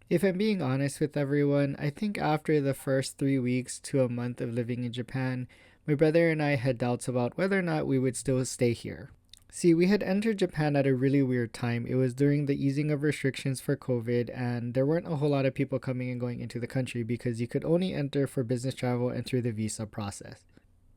If I'm being honest with everyone, I think after the first 3 weeks to a month of living in Japan, my brother and I had doubts about whether or not we would still stay here. See, we had entered Japan at a really weird time. It was during the easing of restrictions for COVID, and there weren't a whole lot of people coming and going into the country because you could only enter for business travel and through the visa process.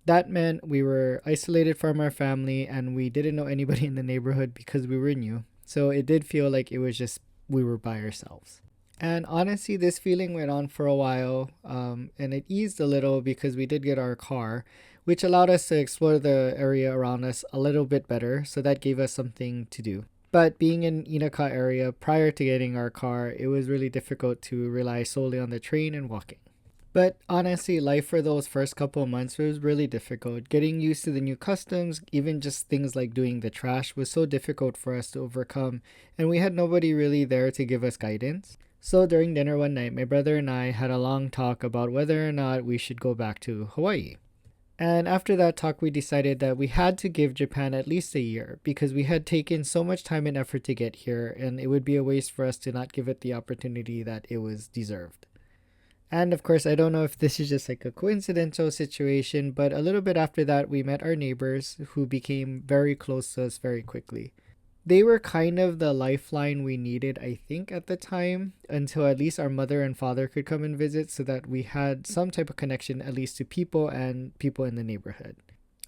That meant we were isolated from our family and we didn't know anybody in the neighborhood because we were new. So it did feel like it was just we were by ourselves. And honestly, this feeling went on for a while, and it eased a little because we did get our car, which allowed us to explore the area around us a little bit better. So that gave us something to do. But being in Inaka area prior to getting our car, it was really difficult to rely solely on the train and walking. But honestly, life for those first couple of months was really difficult. Getting used to the new customs, even just things like doing the trash, was so difficult for us to overcome, and we had nobody really there to give us guidance. So during dinner one night, my brother and I had a long talk about whether or not we should go back to Hawaii. And after that talk, we decided that we had to give Japan at least a year because we had taken so much time and effort to get here, and it would be a waste for us to not give it the opportunity that it was deserved. And of course, I don't know if this is just like a coincidental situation, but a little bit after that, we met our neighbors who became very close to us very quickly. They were kind of the lifeline we needed, I think, at the time, until at least our mother and father could come and visit so that we had some type of connection, at least to people and people in the neighborhood.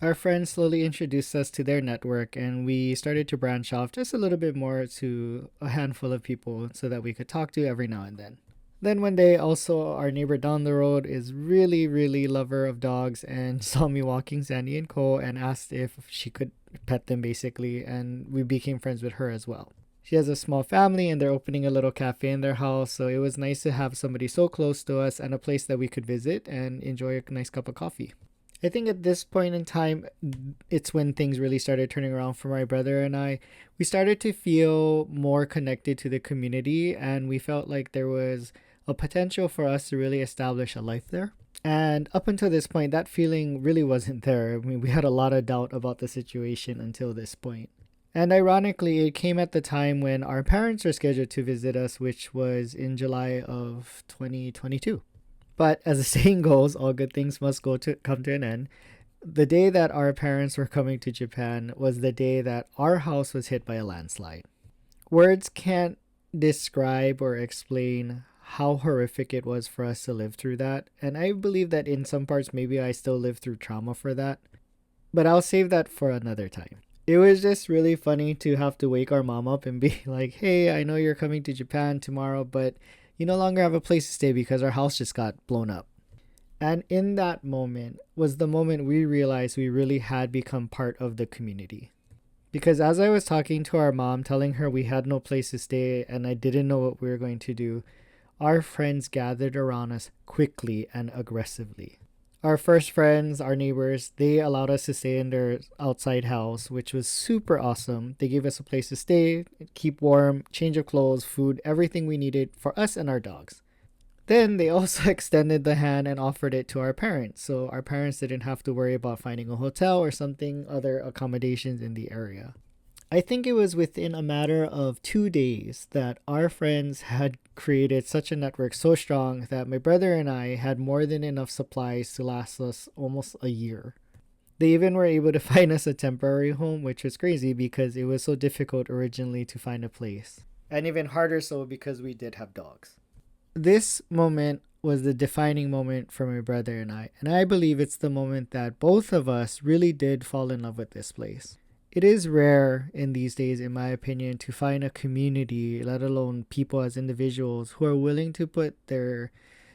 Our friends slowly introduced us to their network, and we started to branch off just a little bit more to a handful of people so that we could talk to every now and then. Then one day, also, our neighbor down the road is really, really lover of dogs and saw me walking Sandy and Cole and asked if she could pet them basically, and we became friends with her as well. She has a small family and they're opening a little cafe in their house, so it was nice to have somebody so close to us and a place that we could visit and enjoy a nice cup of coffee. I think at this point in time, it's when things really started turning around for my brother and I. We started to feel more connected to the community, and we felt like there was a potential for us to really establish a life there. And up until this point, that feeling really wasn't there. I mean, we had a lot of doubt about the situation until this point. And ironically, it came at the time when our parents were scheduled to visit us, which was in July of 2022. But as the saying goes, all good things must come to an end. The day that our parents were coming to Japan was the day that our house was hit by a landslide. Words can't describe or explain how horrific it was for us to live through that. And I believe that in some parts, maybe I still live through trauma for that. But I'll save that for another time. It was just really funny to have to wake our mom up and be like, hey, I know you're coming to Japan tomorrow, but you no longer have a place to stay because our house just got blown up. And in that moment was the moment we realized we really had become part of the community. Because as I was talking to our mom, telling her we had no place to stay and I didn't know what we were going to do, our friends gathered around us quickly and aggressively. Our first friends, our neighbors, they allowed us to stay in their outside house, which was super awesome. They gave us a place to stay, keep warm, change of clothes, food, everything we needed for us and our dogs. Then they also extended the hand and offered it to our parents, so our parents didn't have to worry about finding a hotel or something other accommodations in the area. I think it was within a matter of 2 days that our friends had created such a network so strong that my brother and I had more than enough supplies to last us almost a year. They even were able to find us a temporary home, which was crazy because it was so difficult originally to find a place. And even harder so because we did have dogs. This moment was the defining moment for my brother and I believe it's the moment that both of us really did fall in love with this place. It is rare in these days, in my opinion, to find a community, let alone people as individuals, who are willing to put their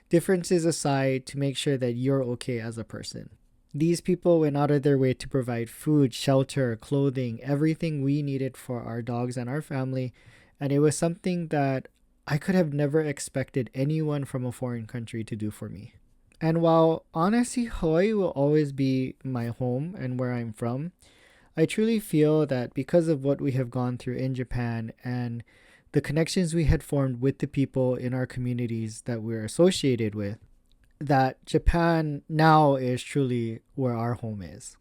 differences aside to make sure that you're okay as a person. These people went out of their way to provide food, shelter, clothing, everything we needed for our dogs and our family, and it was something that I could have never expected anyone from a foreign country to do for me. And while honestly Hawaii will always be my home and where I'm from, I truly feel that because of what we have gone through in Japan and the connections we had formed with the people in our communities that we're associated with, that Japan now is truly where our home is.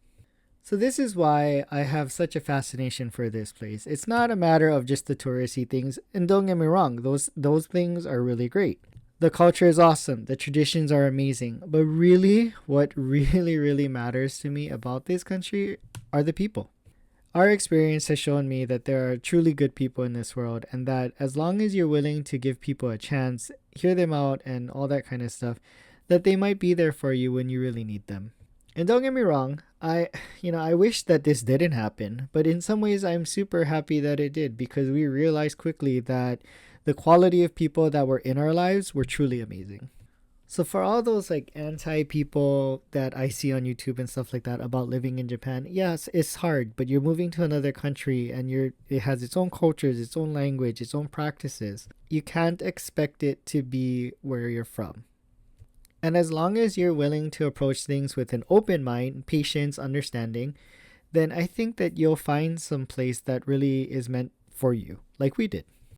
So this is why I have such a fascination for this place. It's not a matter of just the touristy things, and don't get me wrong, those things are really great. The culture is awesome, the traditions are amazing, but really what really matters to me about this country are the people. Our experience has shown me that there are truly good people in this world, and that as long as you're willing to give people a chance, hear them out and all that kind of stuff, that they might be there for you when you really need them. And don't get me wrong, I wish that this didn't happen, but in some ways I'm super happy that it did, because we realized quickly that the quality of people that were in our lives were truly amazing. So for all those like anti people that I see on YouTube and stuff like that about living in Japan, yes, it's hard, but you're moving to another country and it has its own cultures, its own language, its own practices. You can't expect it to be where you're from. And as long as you're willing to approach things with an open mind, patience, understanding, then I think that you'll find some place that really is meant for you, like we did.